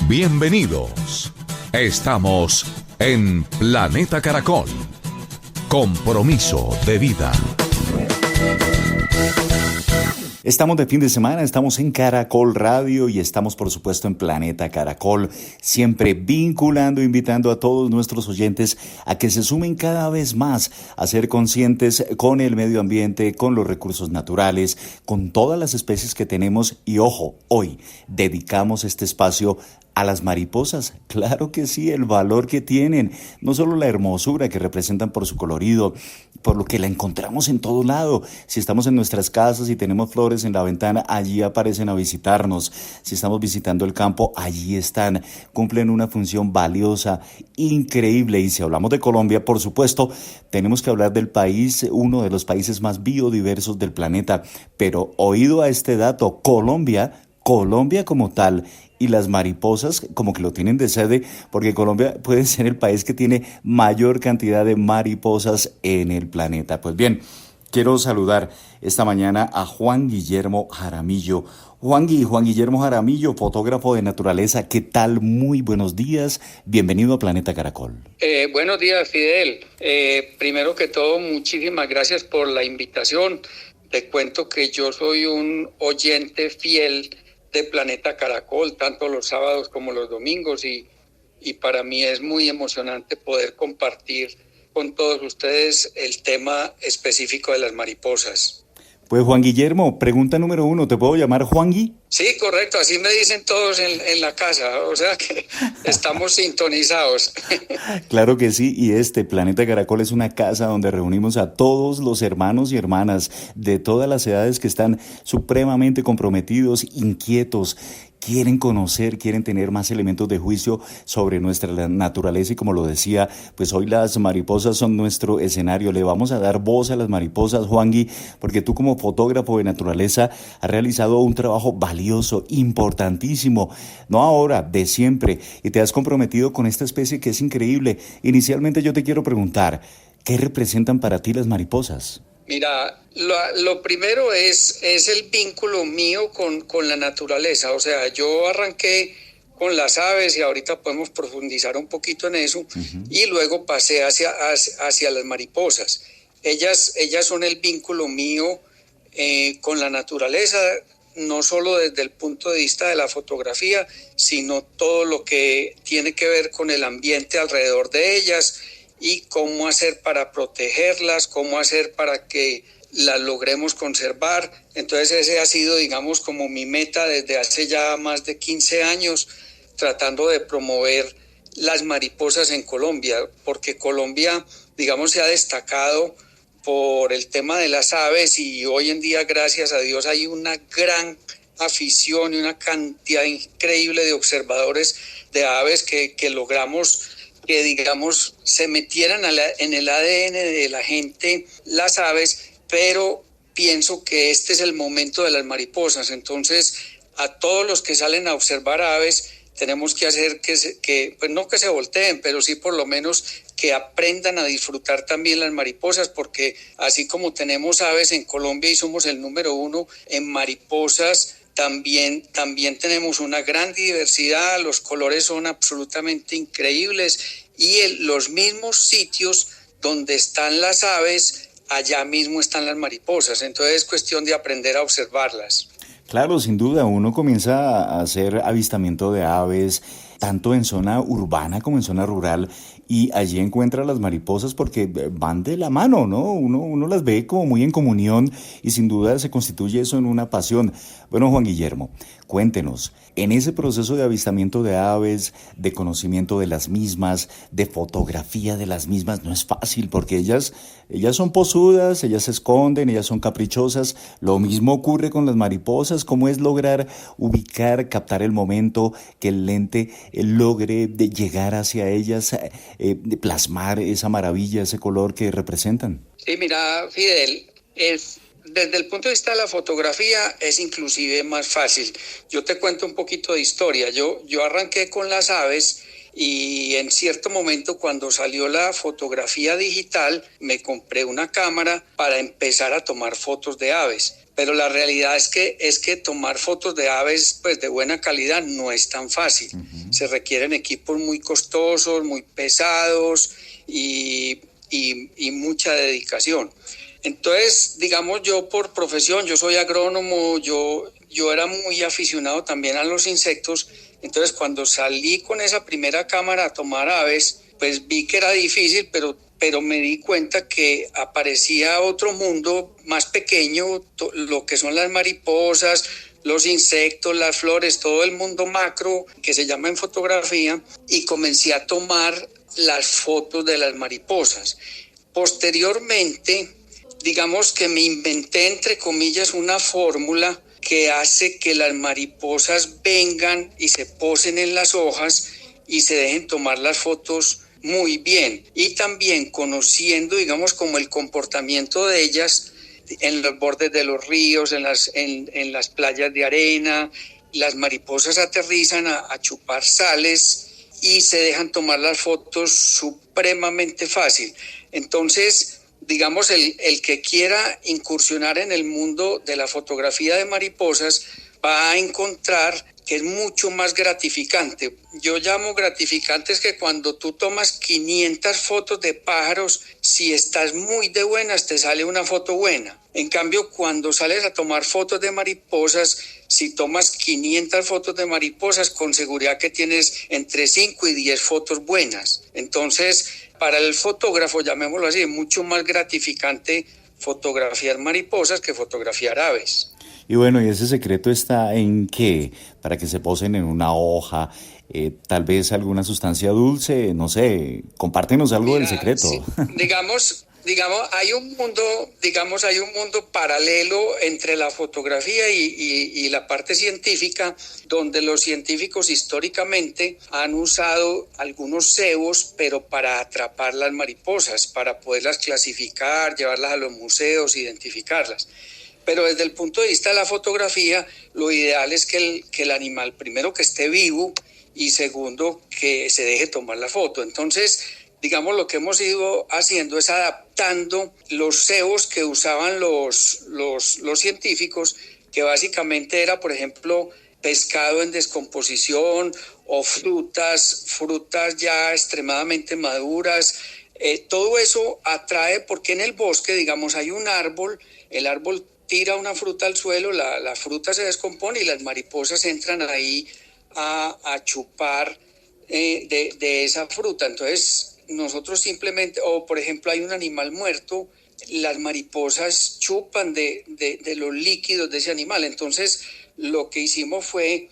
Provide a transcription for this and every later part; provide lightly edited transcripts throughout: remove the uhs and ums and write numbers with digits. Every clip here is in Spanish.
Bienvenidos. Estamos en Planeta Caracol. Compromiso de vida. Estamos de fin de semana, estamos en Caracol Radio y estamos por supuesto en Planeta Caracol, siempre vinculando, invitando a todos nuestros oyentes a que se sumen cada vez más a ser conscientes con el medio ambiente, con los recursos naturales, con todas las especies que tenemos y ojo, hoy dedicamos este espacio a las mariposas. Claro que sí, el valor que tienen, no solo la hermosura que representan por su colorido, por lo que la encontramos en todo lado. Si estamos en nuestras casas y tenemos flores en la ventana, allí aparecen a visitarnos. Si estamos visitando el campo, allí están. Cumplen una función valiosa, increíble. Y si hablamos de Colombia, por supuesto, tenemos que hablar del país, uno de los países más biodiversos del planeta. Pero oído a este dato, Colombia como tal, y las mariposas como que lo tienen de sede, porque Colombia puede ser el país que tiene mayor cantidad de mariposas en el planeta. Pues bien, quiero saludar esta mañana a Juan Guillermo Jaramillo. Juan Guillermo Jaramillo, fotógrafo de naturaleza. ¿Qué tal? Muy buenos días. Bienvenido a Planeta Caracol. Buenos días, Fidel. Primero que todo, muchísimas gracias por la invitación. Te cuento que yo soy un oyente fiel de Planeta Caracol, tanto los sábados como los domingos, y para mí es muy emocionante poder compartir con todos ustedes el tema específico de las mariposas. Pues Juan Guillermo, pregunta número 1, ¿te puedo llamar Juangui? Sí, correcto, así me dicen todos en la casa, o sea que estamos sintonizados. Claro que sí, y este Planeta Caracol es una casa donde reunimos a todos los hermanos y hermanas de todas las edades que están supremamente comprometidos, inquietos, quieren conocer, quieren tener más elementos de juicio sobre nuestra naturaleza y como lo decía, pues hoy las mariposas son nuestro escenario. Le vamos a dar voz a las mariposas, Juangui, porque tú como fotógrafo de naturaleza has realizado un trabajo valioso, importantísimo, no ahora, de siempre, y te has comprometido con esta especie que es increíble. Inicialmente yo te quiero preguntar, ¿qué representan para ti las mariposas? Mira, lo primero es el vínculo mío con la naturaleza. O sea, yo arranqué con las aves y ahorita podemos profundizar un poquito en eso. Uh-huh. Y luego pasé hacia las mariposas. Ellas son el vínculo mío con la naturaleza, no solo desde el punto de vista de la fotografía, sino todo lo que tiene que ver con el ambiente alrededor de ellas, y cómo hacer para protegerlas, cómo hacer para que las logremos conservar. Entonces ese ha sido, digamos, como mi meta desde hace ya más de 15 años, tratando de promover las mariposas en Colombia, porque Colombia, digamos, se ha destacado por el tema de las aves y hoy en día, gracias a Dios, hay una gran afición y una cantidad increíble de observadores de aves que logramos que, digamos, se metieran en el ADN de la gente las aves, pero pienso que este es el momento de las mariposas. Entonces, a todos los que salen a observar aves, tenemos que hacer que pues no que se volteen, pero sí por lo menos que aprendan a disfrutar también las mariposas, porque así como tenemos aves en Colombia y somos el número 1 en mariposas, también tenemos una gran diversidad, los colores son absolutamente increíbles y los mismos sitios donde están las aves, allá mismo están las mariposas. Entonces es cuestión de aprender a observarlas. Claro, sin duda, uno comienza a hacer avistamiento de aves, tanto en zona urbana como en zona rural, y allí encuentra las mariposas porque van de la mano, ¿no? Uno las ve como muy en comunión y sin duda se constituye eso en una pasión. Bueno, Juan Guillermo, cuéntenos, en ese proceso de avistamiento de aves, de conocimiento de las mismas, de fotografía de las mismas, no es fácil porque ellas son posudas, ellas se esconden, ellas son caprichosas. Lo mismo ocurre con las mariposas. ¿Cómo es lograr ubicar, captar el momento, que el lente logre de llegar hacia ellas, de plasmar esa maravilla, ese color que representan? Sí, mira, Fidel, desde el punto de vista de la fotografía es inclusive más fácil. Yo te cuento un poquito de historia. Yo arranqué con las aves y en cierto momento, cuando salió la fotografía digital, me compré una cámara para empezar a tomar fotos de aves. pero la realidad es que tomar fotos de aves pues, de buena calidad no es tan fácil. Se requieren equipos muy costosos, muy pesados y mucha dedicación. Entonces, digamos, yo por profesión, yo soy agrónomo, yo era muy aficionado también a los insectos. Entonces, cuando salí con esa primera cámara a tomar aves, pues vi que era difícil, pero me di cuenta que aparecía otro mundo más pequeño, lo que son las mariposas, los insectos, las flores, todo el mundo macro que se llama en fotografía, y comencé a tomar las fotos de las mariposas. Posteriormente, digamos que me inventé, entre comillas, una fórmula que hace que las mariposas vengan y se posen en las hojas y se dejen tomar las fotos muy bien. Y también conociendo, digamos, como el comportamiento de ellas en los bordes de los ríos, en las playas de arena. Las mariposas aterrizan a chupar sales y se dejan tomar las fotos supremamente fácil. Entonces, digamos, el que quiera incursionar en el mundo de la fotografía de mariposas va a encontrar que es mucho más gratificante. Yo llamo gratificantes que cuando tú tomas 500 fotos de pájaros, si estás muy de buenas, te sale una foto buena. En cambio, cuando sales a tomar fotos de mariposas, si tomas 500 fotos de mariposas, con seguridad que tienes entre 5 y 10 fotos buenas. Entonces, para el fotógrafo, llamémoslo así, es mucho más gratificante fotografiar mariposas que fotografiar aves. Y bueno, ¿y ese secreto está en qué? Para que se posen en una hoja, tal vez alguna sustancia dulce, no sé, compártenos algo del secreto. Sí, digamos, hay un mundo paralelo entre la fotografía y la parte científica, donde los científicos históricamente han usado algunos cebos, pero para atrapar las mariposas, para poderlas clasificar, llevarlas a los museos, identificarlas. Pero desde el punto de vista de la fotografía, lo ideal es que el animal, primero, que esté vivo y segundo, que se deje tomar la foto. Entonces, digamos, lo que hemos ido haciendo es adaptando los cebos que usaban los científicos, que básicamente era, por ejemplo, pescado en descomposición o frutas ya extremadamente maduras. Todo eso atrae porque en el bosque, digamos, hay un árbol, el árbol tira una fruta al suelo, la fruta se descompone y las mariposas entran ahí a chupar de esa fruta. Entonces, nosotros simplemente, o por ejemplo hay un animal muerto, las mariposas chupan de los líquidos de ese animal. Entonces, lo que hicimos fue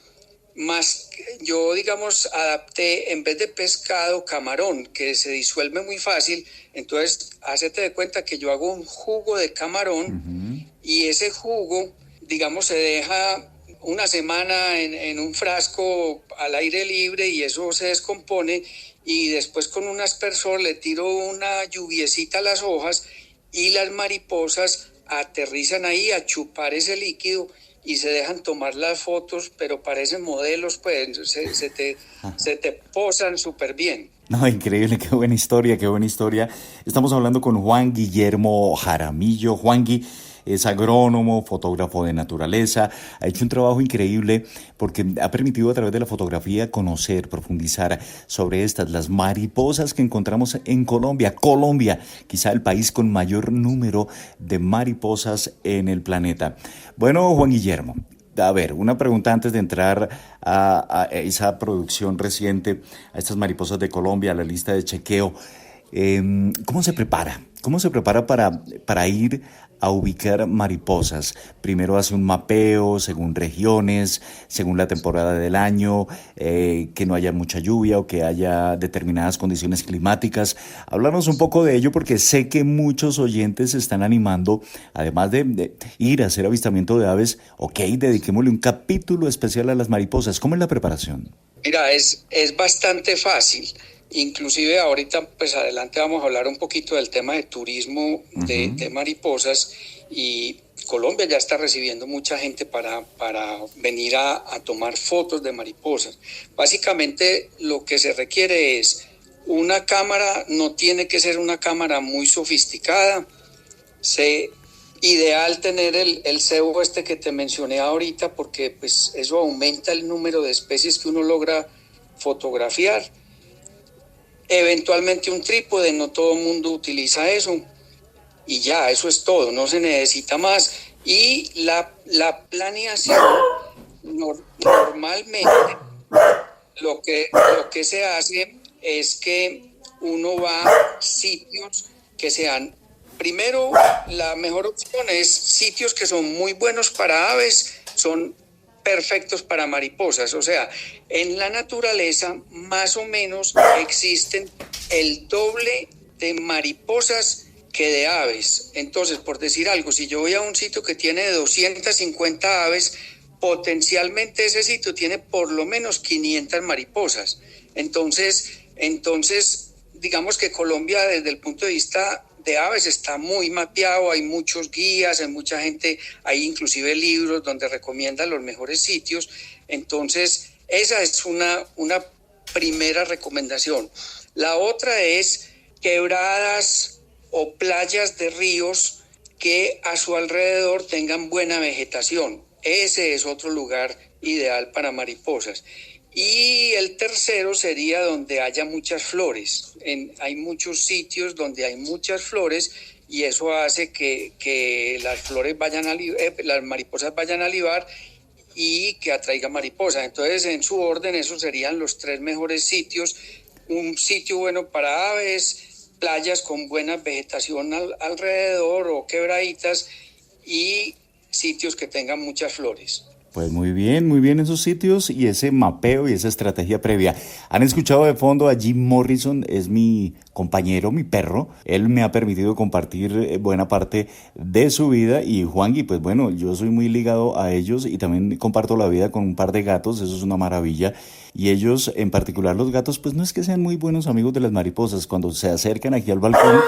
yo digamos adapté, en vez de pescado, camarón, que se disuelve muy fácil. Entonces, hacete de cuenta que yo hago un jugo de camarón y ese jugo, digamos, se deja una semana en un frasco al aire libre y eso se descompone, y después con un aspersor le tiro una lluviecita a las hojas y las mariposas aterrizan ahí a chupar ese líquido y se dejan tomar las fotos, pero parecen modelos, pues se te posan súper bien. No, increíble, qué buena historia, qué buena historia. Estamos hablando con Juan Guillermo Jaramillo. Juangui es agrónomo, fotógrafo de naturaleza, ha hecho un trabajo increíble porque ha permitido a través de la fotografía conocer, profundizar sobre las mariposas que encontramos en Colombia. Colombia, quizá el país con mayor número de mariposas en el planeta. Bueno, Juan Guillermo, a ver, una pregunta antes de entrar a esa producción reciente, a estas mariposas de Colombia, a la lista de chequeo. ¿Cómo se prepara? ¿Cómo se prepara para ir a ubicar mariposas? Primero hace un mapeo según regiones, según la temporada del año, que no haya mucha lluvia o que haya determinadas condiciones climáticas. Háblanos un poco de ello porque sé que muchos oyentes se están animando, además de ir a hacer avistamiento de aves. Ok, dediquémosle un capítulo especial a las mariposas. ¿Cómo es la preparación? Mira, es bastante fácil. Inclusive ahorita, pues adelante vamos a hablar un poquito del tema de turismo de mariposas, y Colombia ya está recibiendo mucha gente para venir a tomar fotos de mariposas. Básicamente lo que se requiere es una cámara, no tiene que ser una cámara muy sofisticada, se Ideal tener el cebo este que te mencioné ahorita, porque pues eso aumenta el número de especies que uno logra fotografiar. Eventualmente un trípode, no todo el mundo utiliza eso. Y ya, eso es todo, no se necesita más. Y la planeación, normalmente lo que se hace es que uno va a sitios que sean, primero, la mejor opción es sitios que son muy buenos para aves, son perfectos para mariposas. O sea, en la naturaleza más o menos existen el doble de mariposas que de aves. Entonces, por decir algo, si yo voy a un sitio que tiene 250 aves, potencialmente ese sitio tiene por lo menos 500 mariposas. Entonces, digamos que Colombia desde el punto de vista de aves está muy mapeado, hay muchos guías, hay mucha gente, hay inclusive libros donde recomiendan los mejores sitios. Entonces, esa es una primera recomendación. La otra es quebradas o playas de ríos que a su alrededor tengan buena vegetación. Ese es otro lugar ideal para mariposas. Y el tercero sería donde haya muchas flores. Hay muchos sitios donde hay muchas flores y eso hace que las flores las mariposas vayan a libar y que atraiga mariposas. Entonces, en su orden, esos serían los 3 mejores sitios. Un sitio bueno para aves, playas con buena vegetación alrededor o quebraditas y sitios que tengan muchas flores. Pues muy bien esos sitios y ese mapeo y esa estrategia previa. Han escuchado de fondo a Jim Morrison, es mi compañero, mi perro. Él me ha permitido compartir buena parte de su vida y Juangui, pues bueno, yo soy muy ligado a ellos y también comparto la vida con un par de gatos, eso es una maravilla. Y ellos, en particular los gatos, pues no es que sean muy buenos amigos de las mariposas. Cuando se acercan aquí al balcón,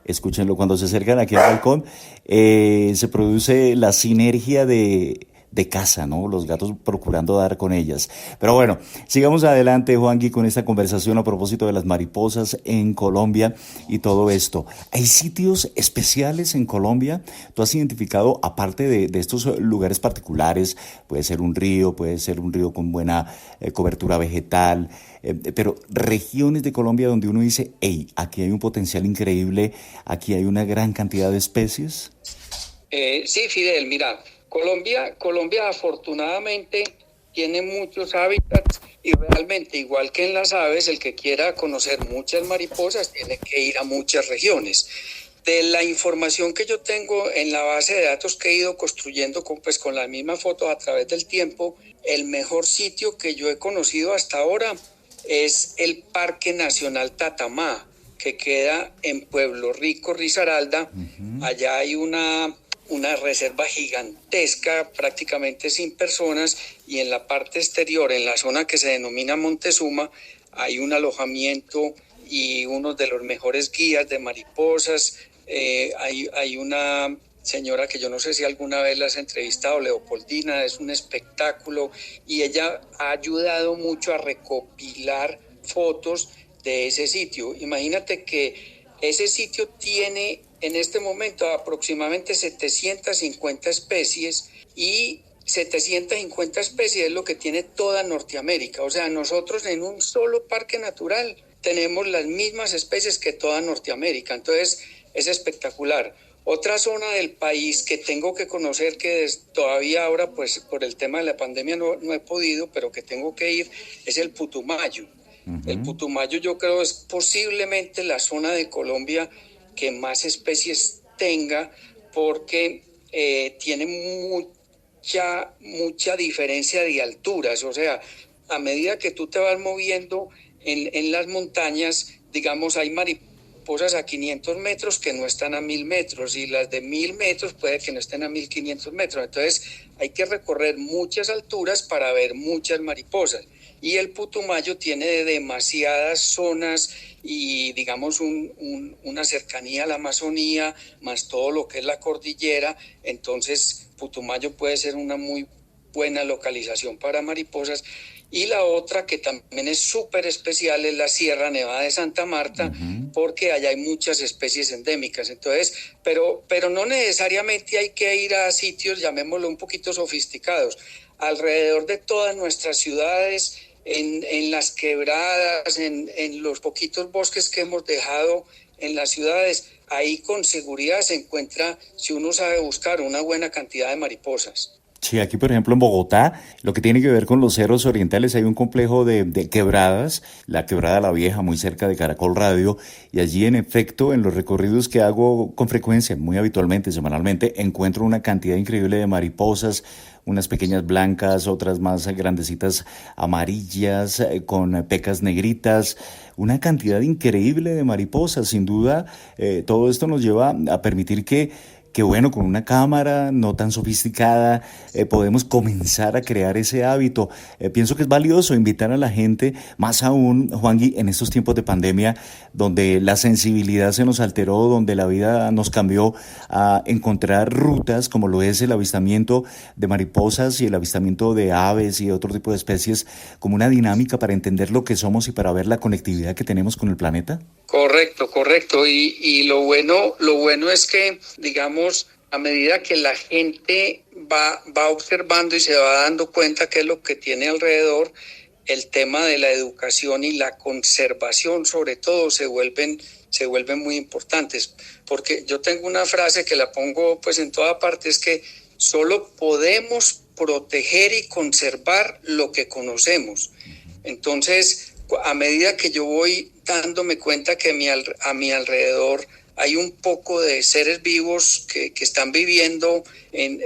escúchenlo, cuando se acercan aquí al balcón, se produce la sinergia de casa, ¿no? Los gatos procurando dar con ellas. Pero bueno, sigamos adelante, Juangui, con esta conversación a propósito de las mariposas en Colombia y todo esto. ¿Hay sitios especiales en Colombia? ¿Tú has identificado, aparte de estos lugares particulares, puede ser un río con buena cobertura vegetal, pero regiones de Colombia donde uno dice, hey, aquí hay un potencial increíble, aquí hay una gran cantidad de especies? Sí, Fidel, mira, Colombia afortunadamente tiene muchos hábitats y realmente, igual que en las aves, el que quiera conocer muchas mariposas tiene que ir a muchas regiones. De la información que yo tengo en la base de datos que he ido construyendo con las mismas fotos a través del tiempo, el mejor sitio que yo he conocido hasta ahora es el Parque Nacional Tatamá, que queda en Pueblo Rico, Risaralda. Allá hay una reserva gigantesca, prácticamente sin personas, y en la parte exterior, en la zona que se denomina Montezuma, hay un alojamiento y uno de los mejores guías de mariposas. Hay una señora que yo no sé si alguna vez la has entrevistado, Leopoldina, es un espectáculo y ella ha ayudado mucho a recopilar fotos de ese sitio. Imagínate que ese sitio tiene en este momento aproximadamente 750 especies y 750 especies es lo que tiene toda Norteamérica. O sea, nosotros en un solo parque natural tenemos las mismas especies que toda Norteamérica. Entonces, es espectacular. Otra zona del país que tengo que conocer, que todavía ahora, pues por el tema de la pandemia no he podido, pero que tengo que ir, es el Putumayo. El Putumayo yo creo es posiblemente la zona de Colombia que más especies tenga porque tiene mucha diferencia de alturas. O sea, a medida que tú te vas moviendo en las montañas, digamos, hay mariposas a 500 metros que no están a 1000 metros y las de 1000 metros puede que no estén a 1500 metros. Entonces hay que recorrer muchas alturas para ver muchas mariposas. Y el Putumayo tiene demasiadas zonas y digamos una cercanía a la Amazonía, más todo lo que es la cordillera. Entonces Putumayo puede ser una muy buena localización para mariposas. Y la otra que también es súper especial es la Sierra Nevada de Santa Marta, porque allá hay muchas especies endémicas. Entonces, pero no necesariamente hay que ir a sitios, llamémoslo un poquito sofisticados. Alrededor de todas nuestras ciudades, en las quebradas, en los poquitos bosques que hemos dejado en las ciudades, ahí con seguridad se encuentra, si uno sabe buscar, una buena cantidad de mariposas. Sí, aquí por ejemplo en Bogotá, lo que tiene que ver con los cerros orientales, hay un complejo de quebradas, la Quebrada La Vieja, muy cerca de Caracol Radio, y allí en efecto, en los recorridos que hago con frecuencia, muy habitualmente, semanalmente, encuentro una cantidad increíble de mariposas, unas pequeñas blancas, otras más grandecitas amarillas, con pecas negritas, una cantidad increíble de mariposas. Sin duda, todo esto nos lleva a permitir que bueno, con una cámara no tan sofisticada podemos comenzar a crear ese hábito. Pienso que es valioso invitar a la gente, más aún, Juangui, en estos tiempos de pandemia, donde la sensibilidad se nos alteró, donde la vida nos cambió, a encontrar rutas como lo es el avistamiento de mariposas y el avistamiento de aves y otro tipo de especies, como una dinámica para entender lo que somos y para ver la conectividad que tenemos con el planeta. Correcto. Y lo bueno es que, digamos, a medida que la gente va observando y se va dando cuenta qué es lo que tiene alrededor, el tema de la educación y la conservación, sobre todo, se vuelven muy importantes. Porque yo tengo una frase que la pongo pues en toda parte, es que solo podemos proteger y conservar lo que conocemos. Entonces, a medida que yo voy dándome cuenta que a mi alrededor hay un poco de seres vivos que están viviendo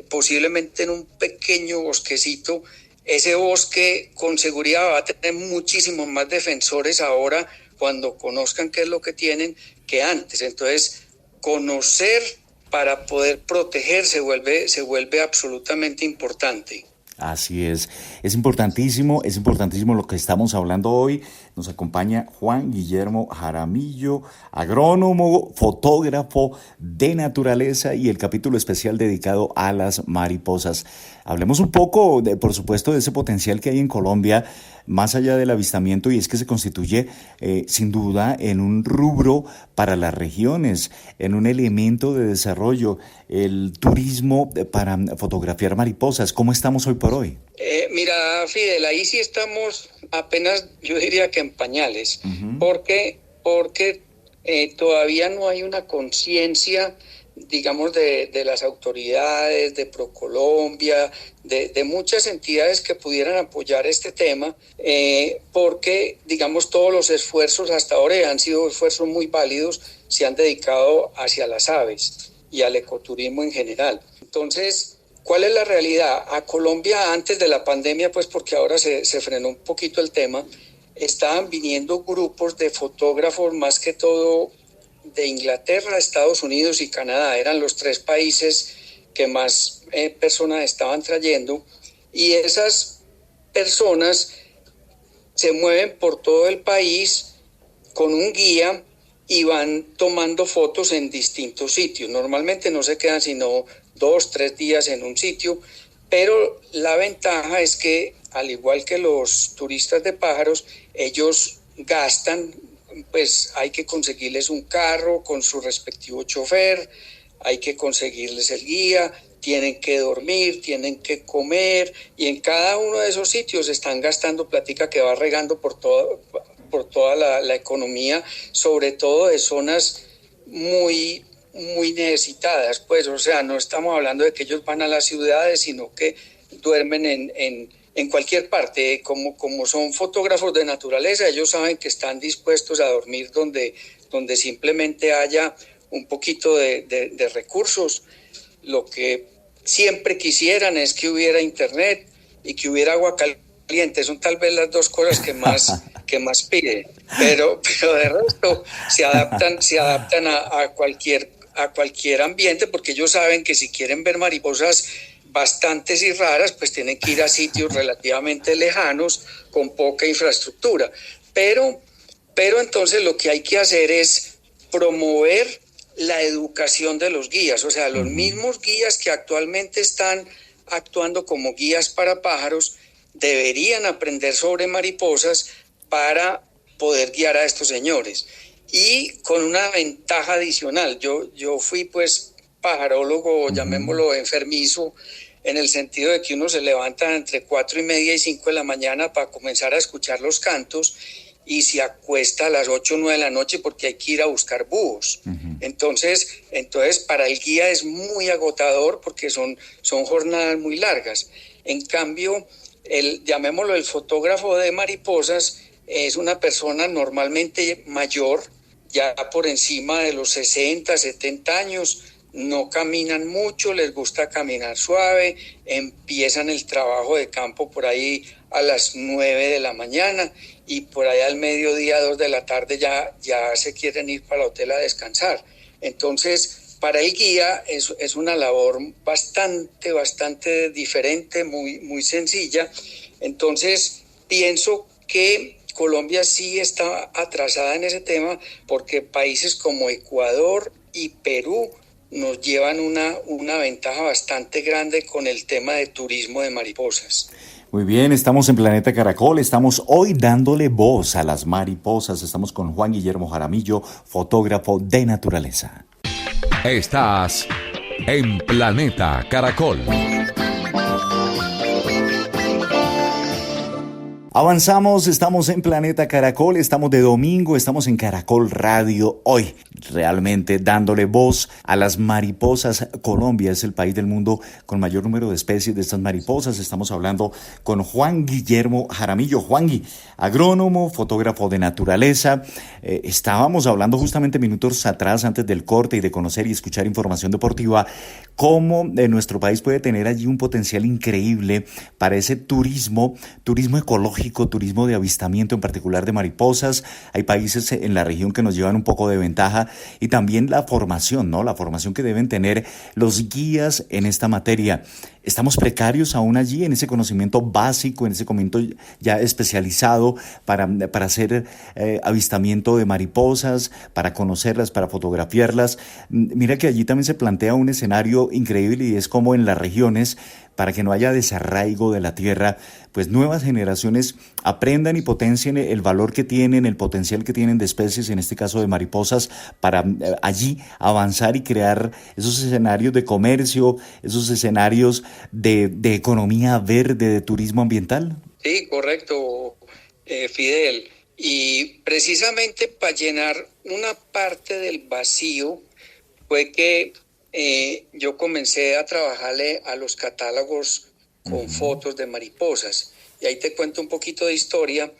posiblemente en un pequeño bosquecito, ese bosque con seguridad va a tener muchísimos más defensores ahora cuando conozcan qué es lo que tienen que antes. Entonces, conocer para poder proteger se vuelve absolutamente importante. Así es importantísimo lo que estamos hablando hoy. Nos acompaña Juan Guillermo Jaramillo, agrónomo, fotógrafo de naturaleza y el capítulo especial dedicado a las mariposas. Hablemos un poco, por supuesto, de ese potencial que hay en Colombia, más allá del avistamiento, y es que se constituye sin duda en un rubro para las regiones, en un elemento de desarrollo, el turismo para fotografiar mariposas. ¿Cómo estamos hoy por hoy? Mira, Fidel, ahí sí estamos apenas, yo diría que en pañales, porque todavía no hay una conciencia, digamos, de las autoridades, de ProColombia, de muchas entidades que pudieran apoyar este tema, porque, digamos, todos los esfuerzos hasta ahora han sido esfuerzos muy válidos, se han dedicado hacia las aves y al ecoturismo en general. Entonces, ¿cuál es la realidad? A Colombia, antes de la pandemia, pues porque ahora se frenó un poquito el tema, estaban viniendo grupos de fotógrafos, más que todo de Inglaterra, Estados Unidos y Canadá. Eran los 3 países que más personas estaban trayendo, y esas personas se mueven por todo el país con un guía y van tomando fotos en distintos sitios. Normalmente no se quedan sino 2-3 días en un sitio, pero la ventaja es que, al igual que los turistas de pájaros, ellos gastan, pues hay que conseguirles un carro con su respectivo chofer, hay que conseguirles el guía, tienen que dormir, tienen que comer, y en cada uno de esos sitios están gastando plática que va regando por toda la economía, sobre todo de zonas muy necesitadas, pues, o sea, no estamos hablando de que ellos van a las ciudades, sino que duermen en cualquier parte. Como son fotógrafos de naturaleza, ellos saben que están dispuestos a dormir donde simplemente haya un poquito de recursos. Lo que siempre quisieran es que hubiera internet y que hubiera agua caliente. Son tal vez las 2 cosas que más piden, pero de resto se adaptan a cualquier ambiente, porque ellos saben que si quieren ver mariposas bastantes y raras, pues tienen que ir a sitios relativamente lejanos con poca infraestructura. Pero entonces lo que hay que hacer es promover la educación de los guías, o sea, los mismos guías que actualmente están actuando como guías para pájaros, deberían aprender sobre mariposas para poder guiar a estos señores. Y con una ventaja adicional, yo fui pues pajarólogo, llamémoslo enfermizo, en el sentido de que uno se levanta entre 4:30 y 5 de la mañana para comenzar a escuchar los cantos y se acuesta a las 8 o 9 de la noche porque hay que ir a buscar búhos. Entonces para el guía es muy agotador porque son jornadas muy largas. En cambio, llamémoslo el fotógrafo de mariposas, es una persona normalmente mayor, ya por encima de los 60, 70 años, no caminan mucho, les gusta caminar suave, empiezan el trabajo de campo por ahí a las 9 de la mañana y por ahí al mediodía, 2 de la tarde ya se quieren ir para el hotel a descansar. Entonces, para el guía es una labor bastante diferente, muy sencilla. Entonces, pienso que Colombia sí está atrasada en ese tema porque países como Ecuador y Perú nos llevan una ventaja bastante grande con el tema de turismo de mariposas. Muy bien, estamos en Planeta Caracol, estamos hoy dándole voz a las mariposas, estamos con Juan Guillermo Jaramillo, fotógrafo de naturaleza. Estás en Planeta Caracol. Avanzamos, estamos en Planeta Caracol, estamos de domingo, estamos en Caracol Radio hoy, realmente dándole voz a las mariposas. Colombia es el país del mundo con mayor número de especies de estas mariposas. Estamos hablando con Juan Guillermo Jaramillo. Juangui, agrónomo, fotógrafo de naturaleza. Estábamos hablando justamente minutos atrás, antes del corte y de conocer y escuchar información deportiva, cómo nuestro país puede tener allí un potencial increíble para ese turismo ecológico, turismo de avistamiento, en particular de mariposas. Hay países en la región que nos llevan un poco de ventaja, y también la formación, ¿no? La formación que deben tener los guías en esta materia. Estamos precarios aún allí en ese conocimiento básico, en ese conocimiento ya especializado para hacer avistamiento de mariposas, para conocerlas, para fotografiarlas. Mira que allí también se plantea un escenario increíble, y es como en las regiones, para que no haya desarraigo de la tierra, pues nuevas generaciones aprendan y potencien el valor que tienen, el potencial que tienen de especies, en este caso de mariposas, para allí avanzar y crear esos escenarios de comercio, esos escenarios de economía verde, de turismo ambiental. Sí, correcto, Fidel. Y precisamente para llenar una parte del vacío fue que yo comencé a trabajarle a los catálogos con fotos de mariposas. Y ahí te cuento un poquito de historia.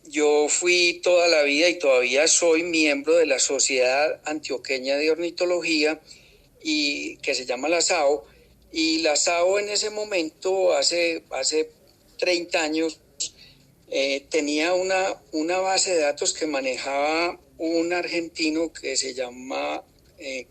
Yo fui toda la vida y todavía soy miembro de la Sociedad Antioqueña de Ornitología, y que se llama la SAO. Y la SAO en ese momento, hace 30 años, tenía una base de datos que manejaba un argentino que se llama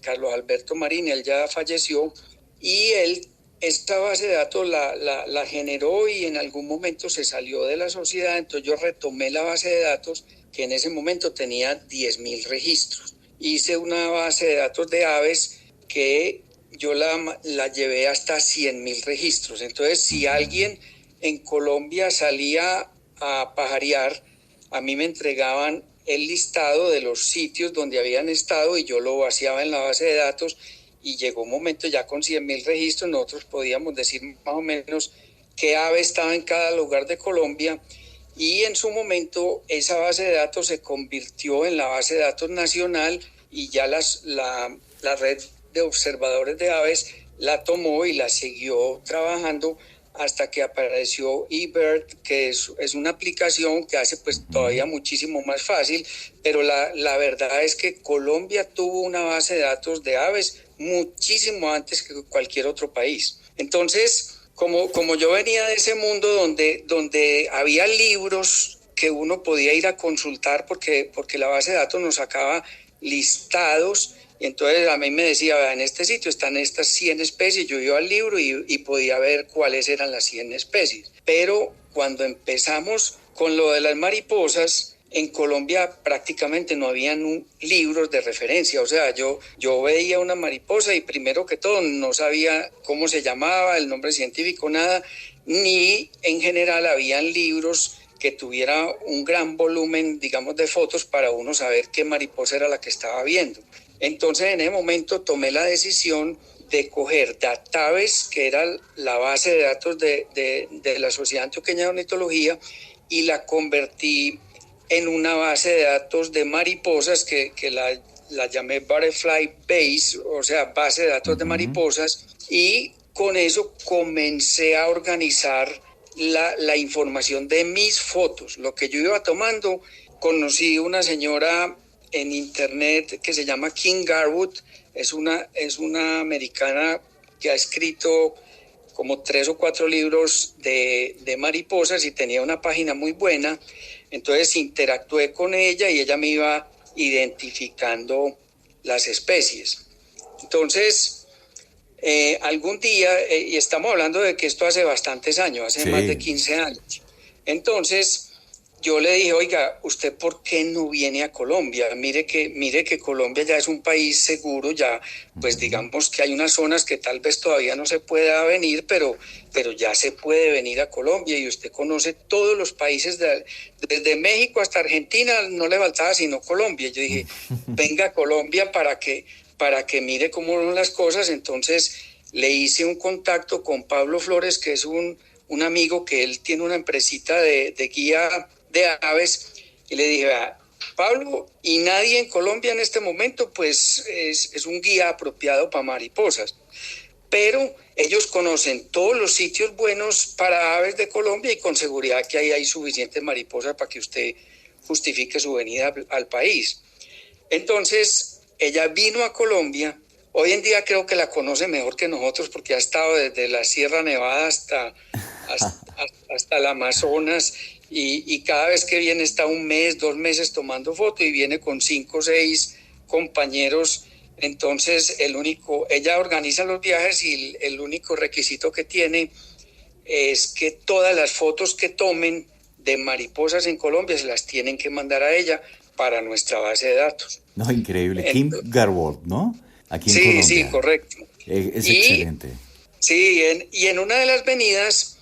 Carlos Alberto Marín. Él ya falleció, y él esta base de datos la generó, y en algún momento se salió de la sociedad. Entonces yo retomé la base de datos, que en ese momento tenía 10,000 registros. Hice una base de datos de aves que yo la llevé hasta 100,000 registros. Entonces, si alguien en Colombia salía a pajarear, a mí me entregaban el listado de los sitios donde habían estado y yo lo vaciaba en la base de datos, y llegó un momento ya con 100,000 registros nosotros podíamos decir más o menos qué ave estaba en cada lugar de Colombia, y en su momento esa base de datos se convirtió en la base de datos nacional, y ya la red de observadores de aves la tomó y la siguió trabajando hasta que apareció eBird, que es una aplicación que hace pues todavía muchísimo más fácil, pero la verdad es que Colombia tuvo una base de datos de aves muchísimo antes que cualquier otro país. Entonces, como yo venía de ese mundo donde había libros que uno podía ir a consultar porque la base de datos nos sacaba listados, y entonces a mí me decía, en este sitio están estas 100 especies, yo iba al libro y podía ver cuáles eran las 100 especies. Pero cuando empezamos con lo de las mariposas, en Colombia prácticamente no habían libros de referencia, o sea, yo veía una mariposa y primero que todo no sabía cómo se llamaba, el nombre científico, nada, ni en general habían libros que tuviera un gran volumen, digamos, de fotos para uno saber qué mariposa era la que estaba viendo. Entonces, en ese momento tomé la decisión de coger Database, que era la base de datos de la Sociedad Antioqueña de Ornitología, y la convertí en una base de datos de mariposas que la llamé Butterfly Base, o sea, base de datos de mariposas, y con eso comencé a organizar la información de mis fotos, lo que yo iba tomando. Conocí una señora en internet que se llama Kim Garwood, es una americana que ha escrito como 3 o 4 libros de mariposas y tenía una página muy buena. Entonces interactué con ella y ella me iba identificando las especies. Entonces, algún día, y estamos hablando de que esto hace bastantes años, hace más de 15 años. Entonces, yo le dije, oiga, ¿usted por qué no viene a Colombia? Mire que Colombia ya es un país seguro, ya, pues digamos que hay unas zonas que tal vez todavía no se pueda venir, pero ya se puede venir a Colombia y usted conoce todos los países, desde México hasta Argentina, no le faltaba sino Colombia. Yo dije, venga a Colombia para que mire cómo son las cosas. Entonces le hice un contacto con Pablo Flores, que es un amigo que él tiene una empresita de guía de aves, y le dije, Pablo, y nadie en Colombia en este momento pues es un guía apropiado para mariposas, pero ellos conocen todos los sitios buenos para aves de Colombia y con seguridad que ahí hay suficientes mariposas para que usted justifique su venida al país. Entonces ella vino a Colombia. Hoy en día creo que la conoce mejor que nosotros porque ha estado desde la Sierra Nevada hasta el Amazonas, y cada vez que viene está 1 mes, 2 meses tomando foto y viene con 5 o 6 compañeros. Entonces ella organiza los viajes y el único requisito que tiene es que todas las fotos que tomen de mariposas en Colombia se las tienen que mandar a ella para nuestra base de datos. No, increíble. Kim Garwood, ¿no? Aquí en Colombia. Sí, correcto. Es excelente. Sí, y en una de las venidas,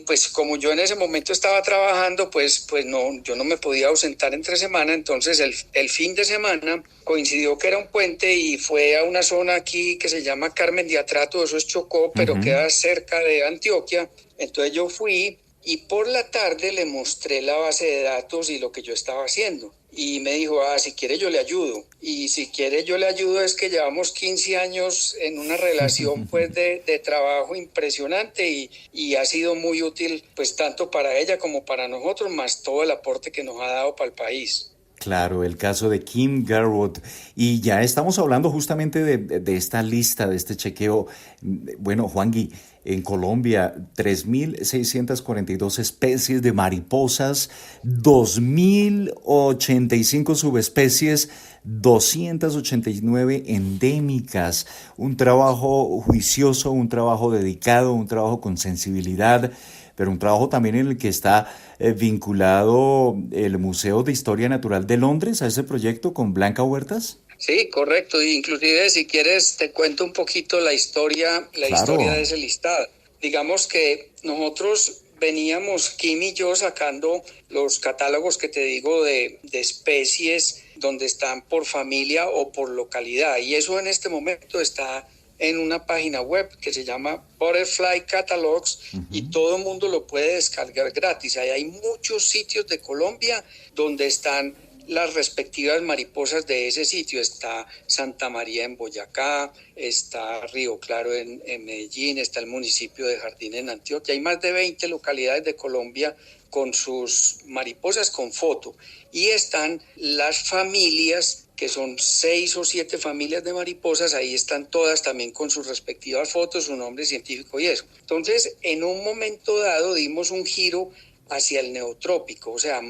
pues como yo en ese momento estaba trabajando, pues no, yo no me podía ausentar entre semana. Entonces el fin de semana coincidió que era un puente y fue a una zona aquí que se llama Carmen de Atrato, eso es Chocó, pero queda cerca de Antioquia. Entonces yo fui y por la tarde le mostré la base de datos y lo que yo estaba haciendo. Y me dijo, si quiere yo le ayudo. Y si quiere yo le ayudo, es que llevamos 15 años en una relación pues de trabajo impresionante y ha sido muy útil pues tanto para ella como para nosotros, más todo el aporte que nos ha dado para el país. Claro, el caso de Kim Garwood. Y ya estamos hablando justamente de esta lista, de este chequeo. Bueno, Juangui, en Colombia, 3.642 especies de mariposas, 2.085 subespecies, 289 endémicas. Un trabajo juicioso, un trabajo dedicado, un trabajo con sensibilidad, pero un trabajo también en el que está vinculado el Museo de Historia Natural de Londres a ese proyecto con Blanca Huertas. Sí, correcto. Inclusive, si quieres, te cuento un poquito la historia de ese listado. Digamos que nosotros veníamos, Kim y yo, sacando los catálogos que te digo de especies donde están por familia o por localidad. Y eso en este momento está en una página web que se llama Butterfly Catalogs, y todo el mundo lo puede descargar gratis. Ahí hay muchos sitios de Colombia donde están las respectivas mariposas de ese sitio. Está Santa María en Boyacá, está Río Claro en Medellín, está el municipio de Jardín en Antioquia. Hay más de 20 localidades de Colombia con sus mariposas con foto, y están las familias, que son 6 o 7 familias de mariposas. Ahí están todas también con sus respectivas fotos, su nombre científico y eso. Entonces, en un momento dado dimos un giro hacia el neotrópico, o sea,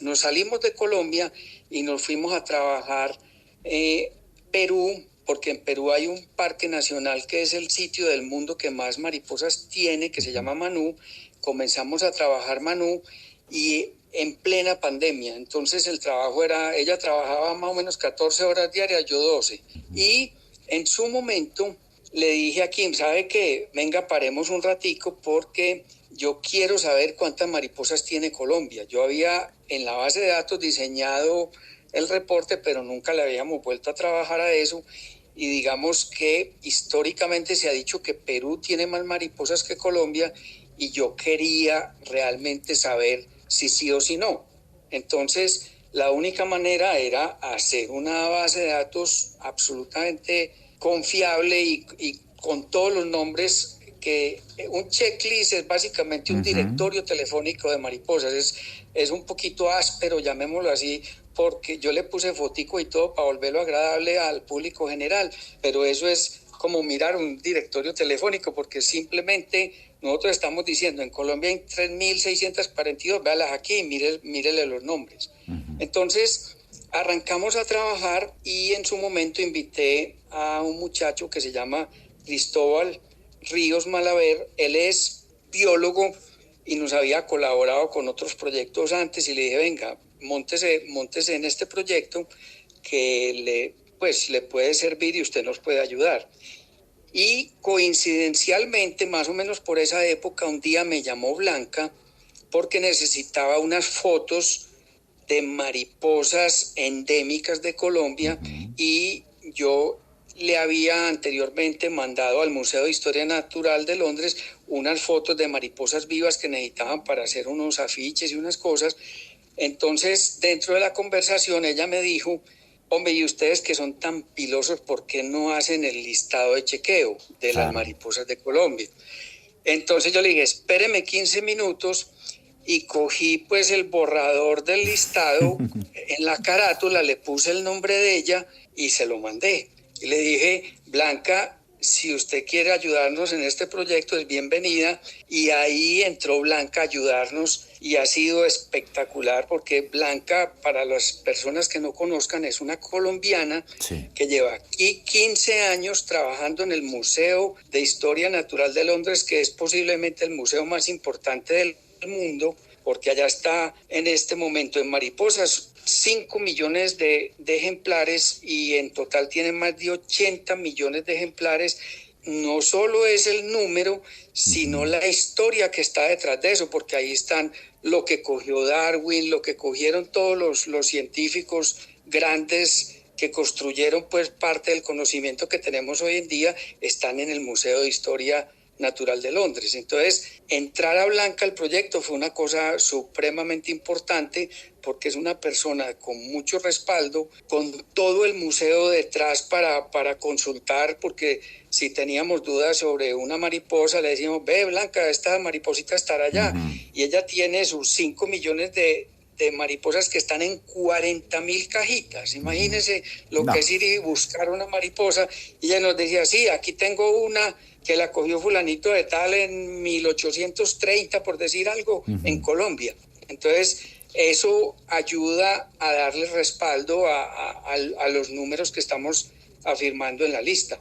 nos salimos de Colombia y nos fuimos a trabajar Perú, porque en Perú hay un parque nacional que es el sitio del mundo que más mariposas tiene, que se llama Manú. Comenzamos a trabajar Manú, y en plena pandemia. Entonces ella trabajaba más o menos 14 horas diarias, yo 12. Y en su momento le dije a Kim, ¿sabe qué? Venga, paremos un ratico porque yo quiero saber cuántas mariposas tiene Colombia. Yo había en la base de datos diseñado el reporte, pero nunca le habíamos vuelto a trabajar a eso. Y digamos que históricamente se ha dicho que Perú tiene más mariposas que Colombia, y yo quería realmente saber si sí o si no. Entonces, la única manera era hacer una base de datos absolutamente confiable y con todos los nombres, que un checklist es básicamente un directorio telefónico de mariposas. Es un poquito áspero, llamémoslo así, porque yo le puse fotico y todo para volverlo agradable al público general, pero eso es como mirar un directorio telefónico, porque simplemente nosotros estamos diciendo, en Colombia hay 3.642, véalas aquí, mírele los nombres. Entonces, arrancamos a trabajar y en su momento invité a un muchacho que se llama Cristóbal Ríos Malaver. Él es biólogo y nos había colaborado con otros proyectos antes, y le dije, venga, móntese en este proyecto que le puede servir y usted nos puede ayudar. Y coincidencialmente, más o menos por esa época, un día me llamó Blanca porque necesitaba unas fotos de mariposas endémicas de Colombia, y yo le había anteriormente mandado al Museo de Historia Natural de Londres unas fotos de mariposas vivas que necesitaban para hacer unos afiches y unas cosas. Entonces, dentro de la conversación, ella me dijo, hombre, y ustedes que son tan pilosos, ¿por qué no hacen el listado de chequeo de las mariposas de Colombia? Entonces yo le dije, espéreme 15 minutos, y cogí pues el borrador del listado, en la carátula le puse el nombre de ella y se lo mandé. Y le dije, Blanca, si usted quiere ayudarnos en este proyecto, es bienvenida. Y ahí entró Blanca a ayudarnos, y ha sido espectacular, porque Blanca, para las personas que no conozcan, es una colombiana que lleva aquí 15 años trabajando en el Museo de Historia Natural de Londres, que es posiblemente el museo más importante del mundo, porque allá está en este momento en mariposas 5 millones de ejemplares, y en total tienen más de 80 millones de ejemplares. No solo es el número, sino la historia que está detrás de eso, porque ahí están lo que cogió Darwin, lo que cogieron todos los científicos grandes que construyeron pues parte del conocimiento que tenemos hoy en día, están en el Museo de Historia Natural de Londres. Entonces, entrar a Blanca al proyecto fue una cosa supremamente importante, porque es una persona con mucho respaldo, con todo el museo detrás para consultar, porque si teníamos dudas sobre una mariposa, le decíamos, ve Blanca, esta mariposita estará allá. Y ella tiene sus 5 millones de mariposas que están en 40.000 cajitas. Imagínense lo que es ir y buscar una mariposa. Y ella nos decía, sí, aquí tengo una que la cogió fulanito de tal en 1830, por decir algo, en Colombia. Entonces, eso ayuda a darle respaldo a los números que estamos afirmando en la lista.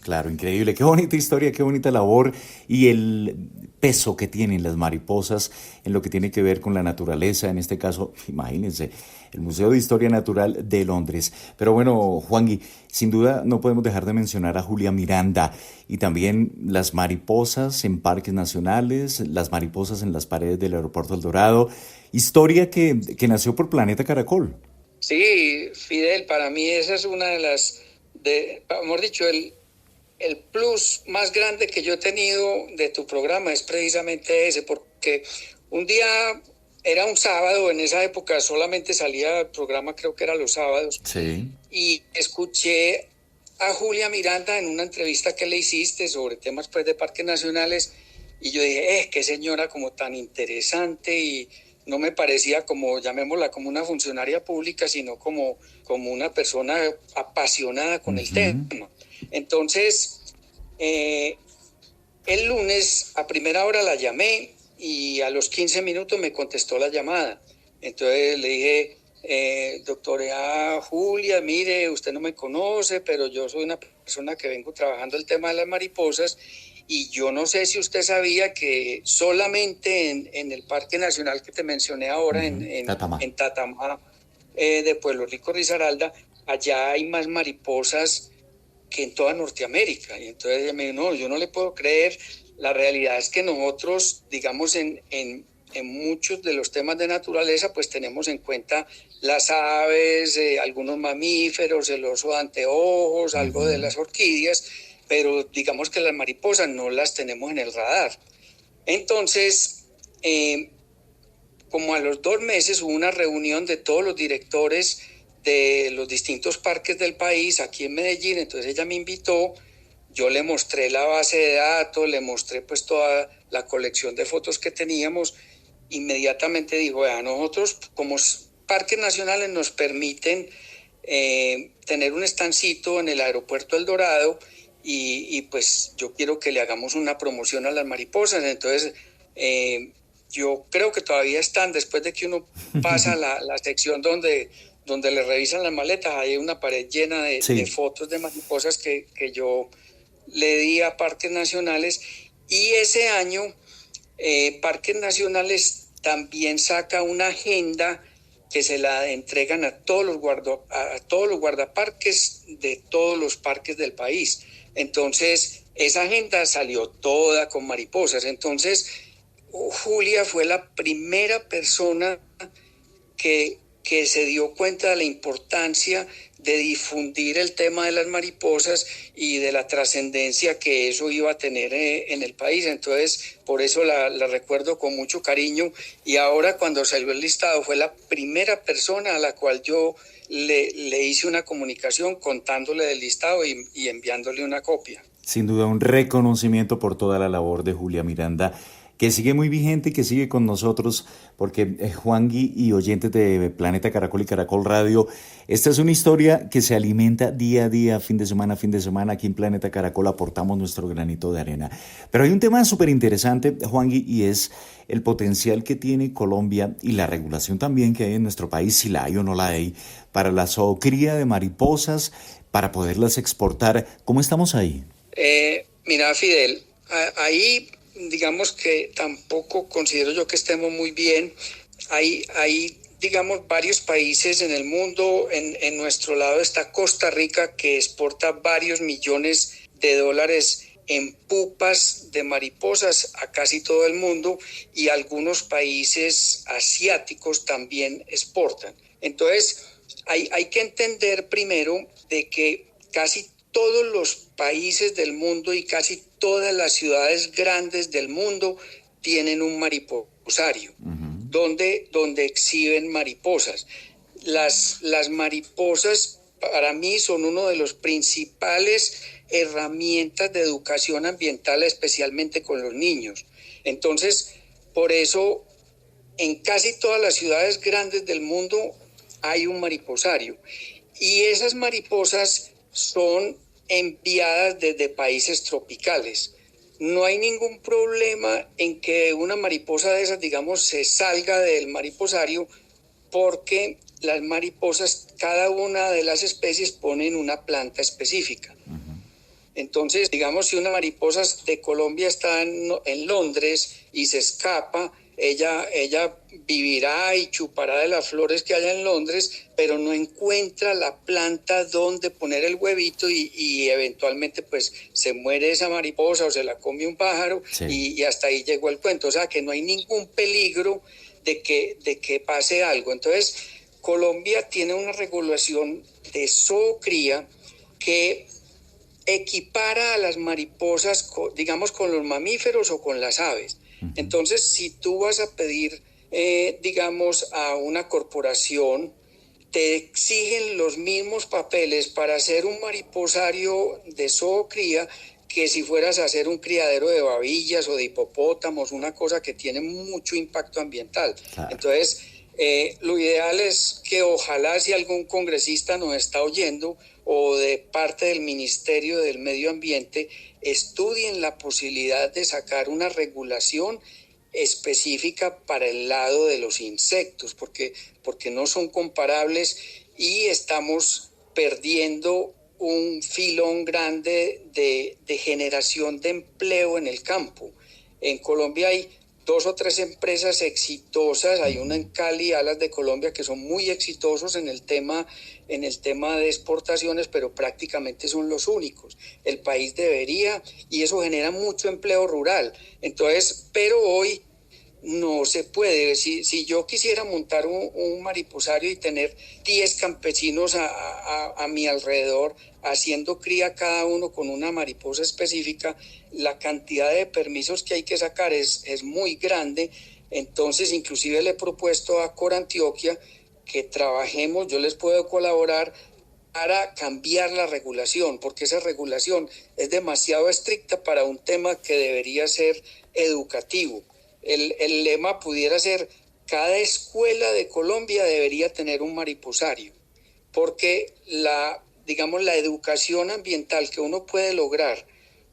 Claro, increíble. Qué bonita historia, qué bonita labor, y el peso que tienen las mariposas en lo que tiene que ver con la naturaleza. En este caso, imagínense, el Museo de Historia Natural de Londres. Pero bueno, Juangui, sin duda no podemos dejar de mencionar a Julia Miranda, y también las mariposas en parques nacionales, las mariposas en las paredes del Aeropuerto El Dorado. Historia que nació por Planeta Caracol. Sí, Fidel, para mí esa es una de las, hemos dicho, el plus más grande que yo he tenido de tu programa es precisamente ese, porque un día, era un sábado, en esa época solamente salía el programa, creo que era los sábados, y escuché a Julia Miranda en una entrevista que le hiciste sobre temas pues de parques nacionales, y yo dije, qué señora como tan interesante, y no me parecía como, llamémosla, como una funcionaria pública, sino como una persona apasionada con el tema. Entonces, el lunes a primera hora la llamé, y a los 15 minutos me contestó la llamada. Entonces le dije, doctora Julia, mire, usted no me conoce, pero yo soy una persona que vengo trabajando el tema de las mariposas, Y yo no sé si usted sabía que solamente en el Parque Nacional que te mencioné ahora, Tatamá. en Tatamá, de Pueblo Rico, Risaralda, allá hay más mariposas que en toda Norteamérica. Y entonces ella me dijo, no, yo no le puedo creer. La realidad es que nosotros, digamos, en muchos de los temas de naturaleza, pues tenemos en cuenta las aves, algunos mamíferos, el oso de anteojos, algo de las orquídeas, pero digamos que las mariposas no las tenemos en el radar. Entonces, como a los 2 meses hubo una reunión de todos los directores de los distintos parques del país aquí en Medellín, entonces ella me invitó, yo le mostré la base de datos, le mostré pues toda la colección de fotos que teníamos, inmediatamente dijo, vea, nosotros como parques nacionales nos permiten tener un estancito en el aeropuerto El Dorado y pues yo quiero que le hagamos una promoción a las mariposas, entonces yo creo que todavía están, después de que uno pasa la sección donde le revisan las maletas, hay una pared llena de fotos de mariposas que yo le di a Parques Nacionales, y ese año Parques Nacionales también saca una agenda que se la entregan a todos los guardaparques de todos los parques del país. Entonces, esa agenda salió toda con mariposas. Entonces, Julia fue la primera persona que se dio cuenta de la importancia de difundir el tema de las mariposas y de la trascendencia que eso iba a tener en el país. Entonces, por eso la recuerdo con mucho cariño, y ahora cuando salió el listado fue la primera persona a la cual yo le hice una comunicación contándole del listado y enviándole una copia. Sin duda un reconocimiento por toda la labor de Julia Miranda, que sigue muy vigente y que sigue con nosotros, porque Juangui y oyentes de Planeta Caracol y Caracol Radio, esta es una historia que se alimenta día a día, fin de semana, aquí en Planeta Caracol aportamos nuestro granito de arena. Pero hay un tema súper interesante, Juangui, y es el potencial que tiene Colombia y la regulación también que hay en nuestro país, si la hay o no la hay, para la zoocría de mariposas, para poderlas exportar. ¿Cómo estamos ahí? Mira, Fidel, ahí digamos que tampoco considero yo que estemos muy bien. Hay digamos, varios países en el mundo. En nuestro lado está Costa Rica, que exporta varios millones de dólares en pupas de mariposas a casi todo el mundo, y algunos países asiáticos también exportan. Entonces, hay que entender primero de que casi todos los países del mundo y casi todas las ciudades grandes del mundo tienen un mariposario, donde exhiben mariposas. Las mariposas para mí son uno de los principales herramientas de educación ambiental, especialmente con los niños. Entonces, por eso en casi todas las ciudades grandes del mundo hay un mariposario, y esas mariposas son enviadas desde países tropicales. No hay ningún problema en que una mariposa de esas, digamos, se salga del mariposario, porque las mariposas, cada una de las especies ponen una planta específica. Entonces, digamos, si una mariposa de Colombia está en Londres y se escapa, ella vivirá y chupará de las flores que haya en Londres, pero no encuentra la planta donde poner el huevito, y eventualmente pues se muere esa mariposa o se la come un pájaro, y hasta ahí llegó el cuento. O sea que no hay ningún peligro de que pase algo. Entonces, Colombia tiene una regulación de zoocría que equipara a las mariposas, digamos, con los mamíferos o con las aves. Entonces, si tú vas a pedir, digamos, a una corporación, te exigen los mismos papeles para hacer un mariposario de zoocría que si fueras a hacer un criadero de babillas o de hipopótamos, una cosa que tiene mucho impacto ambiental. Claro. Entonces, lo ideal es que ojalá, si algún congresista nos está oyendo o de parte del Ministerio del Medio Ambiente, estudien la posibilidad de sacar una regulación específica para el lado de los insectos, porque no son comparables, y estamos perdiendo un filón grande de generación de empleo en el campo. En Colombia hay 2 o 3 empresas exitosas, hay una en Cali, Alas de Colombia, que son muy exitosos en el tema de exportaciones, pero prácticamente son los únicos. El país debería, y eso genera mucho empleo rural. Entonces, pero hoy no se puede. Si yo quisiera montar un mariposario y tener 10 campesinos a mi alrededor haciendo cría cada uno con una mariposa específica, la cantidad de permisos que hay que sacar es muy grande. Entonces, inclusive le he propuesto a Corantioquia que trabajemos, yo les puedo colaborar para cambiar la regulación, porque esa regulación es demasiado estricta para un tema que debería ser educativo. El lema pudiera ser: cada escuela de Colombia debería tener un mariposario, porque la educación ambiental que uno puede lograr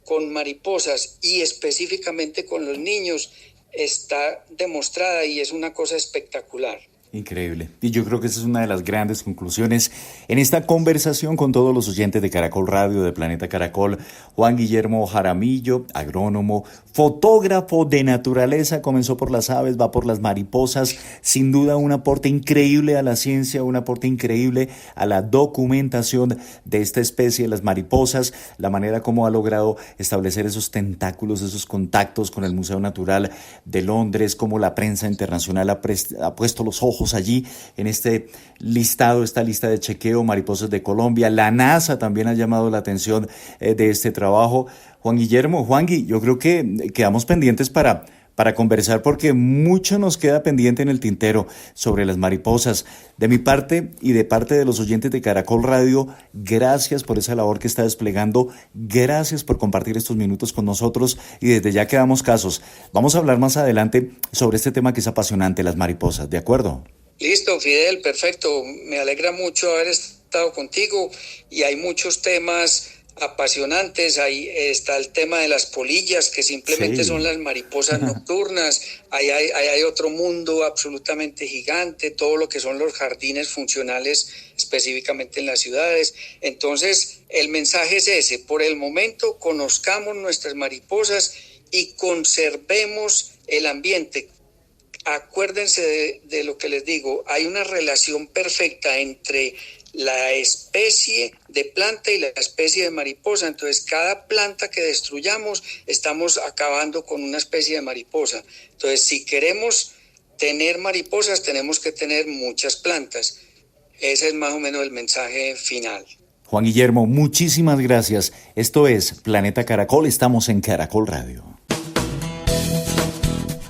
con mariposas y específicamente con los niños está demostrada y es una cosa espectacular. Increíble. Y yo creo que esa es una de las grandes conclusiones en esta conversación con todos los oyentes de Caracol Radio, de Planeta Caracol. Juan Guillermo Jaramillo, agrónomo, fotógrafo de naturaleza, comenzó por las aves, va por las mariposas. Sin duda un aporte increíble a la ciencia, un aporte increíble a la documentación de esta especie, las mariposas, la manera como ha logrado establecer esos tentáculos, esos contactos con el Museo Natural de Londres, como la prensa internacional ha puesto los ojos allí en este listado, esta lista de chequeo, mariposas de Colombia. La NASA también ha llamado la atención de este trabajo. Juan Guillermo, Juangui, yo creo que quedamos pendientes para conversar, porque mucho nos queda pendiente en el tintero sobre las mariposas. De mi parte y de parte de los oyentes de Caracol Radio, gracias por esa labor que está desplegando, gracias por compartir estos minutos con nosotros, y desde ya quedamos casos. Vamos a hablar más adelante sobre este tema que es apasionante, las mariposas, ¿de acuerdo? Listo, Fidel, perfecto. Me alegra mucho haber estado contigo, y hay muchos temas apasionantes. Ahí está el tema de las polillas, que simplemente son las mariposas nocturnas. Ahí hay otro mundo absolutamente gigante, todo lo que son los jardines funcionales, específicamente en las ciudades. Entonces, el mensaje es ese: por el momento conozcamos nuestras mariposas y conservemos el ambiente. Acuérdense de lo que les digo, hay una relación perfecta entre la especie de planta y la especie de mariposa. Entonces, cada planta que destruyamos, estamos acabando con una especie de mariposa. Entonces, si queremos tener mariposas, tenemos que tener muchas plantas. Ese es más o menos el mensaje final. Juan Guillermo, muchísimas gracias. Esto es Planeta Caracol, estamos en Caracol Radio.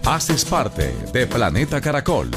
Haces parte de Planeta Caracol.